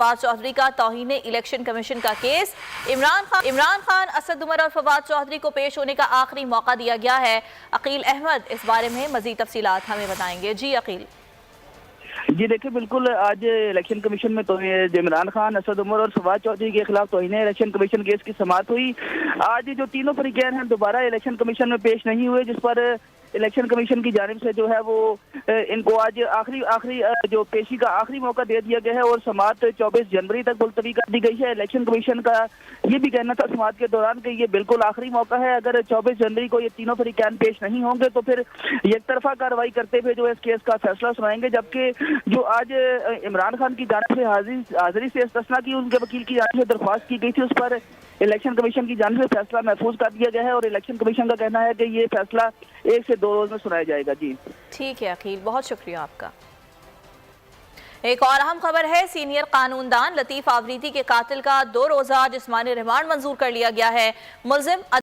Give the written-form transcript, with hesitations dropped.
फवाद चौधरी का तौहीन election commission का case. Imran Khan, Asad Umar और फवाद चौधरी को पेश होने का आखिरी मौका दिया गया है। अकील अहमद इस बारे में मजीद तफसीलात हमें बताएंगे। जी अकील। जी देखिए, बिल्कुल आज इलेक्शन कमीशन में तो इमरान खान, असद उमर और फवाद चौधरी के खिलाफ तौहीन इलेक्शन कमीशन केस की समाअत हुई। आज जो तीनों फरीकैन हैं दोबारा इलेक्शन कमीशन में पेश नहीं हुए, जिस पर इलेक्शन कमीशन की जानिब से जो है वो इनको आज आखिरी जो पेशी का आखिरी मौका दे दिया गया है और समाअत 24 जनवरी तक मुलतवी कर दी गई है। इलेक्शन कमीशन का ये भी कहना था समाअत के दौरान कि ये बिल्कुल आखिरी मौका है, अगर 24 जनवरी को ये तीनों फरीकैन पेश नहीं होंगे तो फिर एक तरफा कार्रवाई करते हुए जो इस केस का फैसला सुनाएंगे। जबकि जो आज इमरान खान की जानिब से हाजिरी से इस्तिस्ना की उनके वकील की जानिब से दरख्वास्त की गई थी, उस पर इलेक्शन कमीशन की जानिब से फैसला महफूज कर दिया गया है और इलेक्शन कमीशन का कहना है कि ये फैसला 1 से 2 रोज में सुनाया जाएगा। जी ठीक है अकील, बहुत शुक्रिया आपका। एक और अहम खबर है, सीनियर कानूनदान लतीफ आवरीदी के कातिल का 2 रोजा जिस्मानी रिमांड मंजूर कर लिया गया है। मुल्जिम